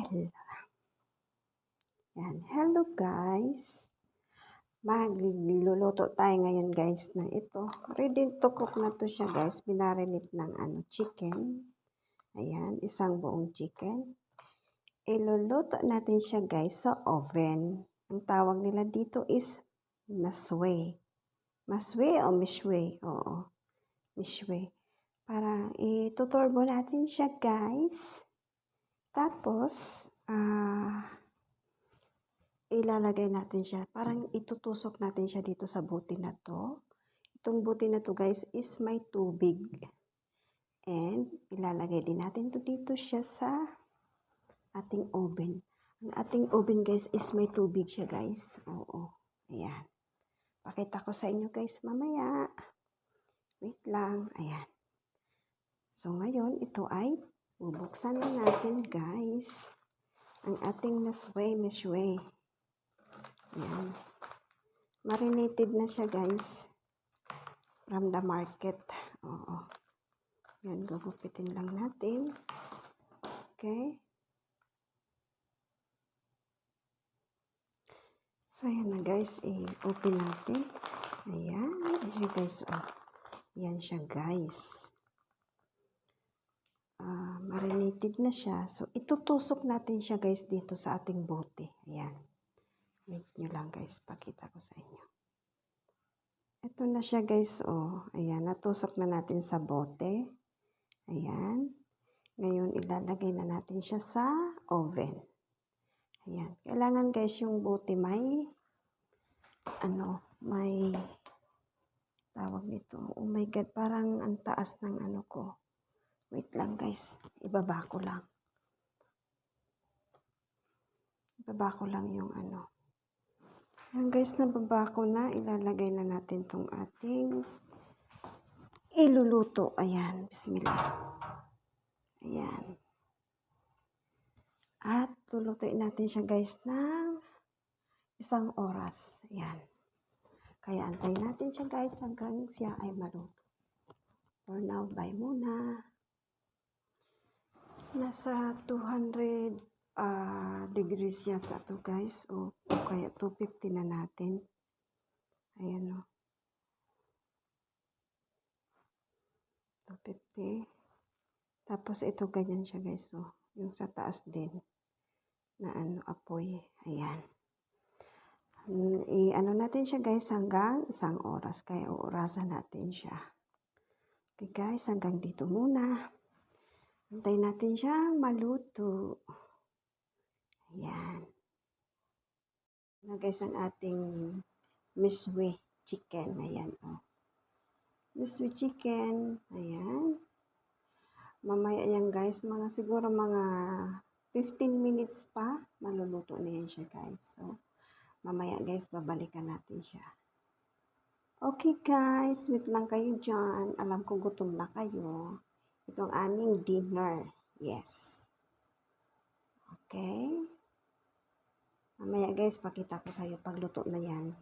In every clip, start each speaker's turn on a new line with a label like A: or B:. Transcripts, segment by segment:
A: Hello. Yan. Hello guys. Magluluto tayo ngayon guys ng ito. Ready to cook na to siya guys. Binarinate ng chicken. Ayan, isang buong chicken. Iluluto natin siya guys sa oven. Ang tawag nila dito is maswe. Maswe o mishwe? Oo. Mishwe. Para ituturbo natin siya guys. Tapos, ilalagay natin siya. Parang itutusok natin siya dito sa buti na to. Itong buti na to guys is may tubig. And ilalagay din natin to dito siya sa ating oven. Ang ating oven guys is may tubig siya guys. Oo. Ayan. Pakita ko sa inyo guys mamaya. Wait lang. Ayan. So ngayon ito ay bubuksan na natin guys. Ang ating mishwe. Ayan. Marinated na siya guys. From the market. Oo. Yan, gugupitin lang natin. Okay. So, ayan na guys. I-open natin. Ayan. Ayan guys. Oh. Ayan siya guys. Marinated na siya. So, itutusok natin siya guys dito sa ating bote. Ayan. Wait nyo lang guys. Pakita ko sa inyo. Ito na siya guys. Oh. Ayan. Natusok na natin sa bote. Ayan. Ngayon, ilalagay na natin siya sa oven. Ayan. Kailangan guys yung bote may tawag nito. Oh my God, parang ang taas ng ko. Wait lang guys. Ibaba ko lang. Ibaba ko lang yung Ayan guys, nababa ko na. Ilalagay na natin tong ating iluluto. Ayan. Bismillah. Ayan. At lulutuin natin siya guys ng 1 oras. Ayan. Kaya antayin natin siya guys hanggang siya ay maluto. For now, bye muna. Nasa 200 degrees yata to guys. O kaya 250 na natin. Ayan o. 250. Tapos ito ganyan siya guys. O. Yung sa taas din. Na apoy. Ayan. Natin siya guys hanggang 1 oras. Kaya uurasan natin siya. Okay guys, hanggang dito muna. Antayin natin siya maluto. Ayan. Na guys ang ating mishwe chicken. Ayan o. Mishwe chicken. Ayan. Mamaya yan guys. Siguro mga 15 minutes pa. Maluluto na yan siya guys. So, mamaya guys, babalikan natin siya. Okay guys, wait lang kayo dyan. Alam ko gutom na kayo. Itong aming dinner. Yes. Okay. Mamaya guys, pakita ko sa iyo pagluto na yan.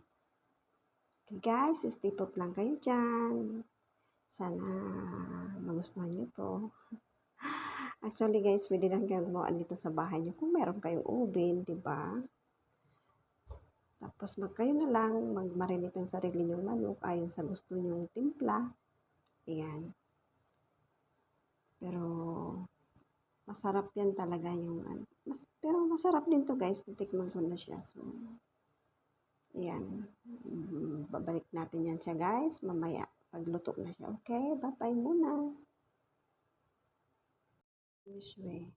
A: Okay guys, stay put lang kayo dyan. Sana magustuhan nyo to. Actually guys, pwede lang kayo gumawa dito sa bahay nyo kung meron kayong oven, diba? Tapos kayo na lang magmarinate ng sarili nyong manok ayon sa gusto nyong timpla. Ayan. Pero masarap yan talaga yung pero masarap din to guys. Natikman ko na siya. So, ayan. Babalik natin yan siya guys. Mamaya pagluto na siya. Okay? Bye-bye muna. Mishwe.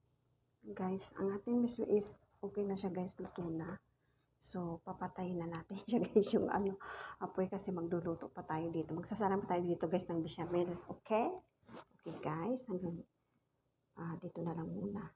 A: Guys, ang ating mishwe is okay na siya guys. Luto na. So, papatayin na natin siya guys yung apoy kasi magluluto pa tayo dito. Magsasalang pa tayo dito guys ng bechamel. Okay? Okay guys, hanggang dito na lang muna.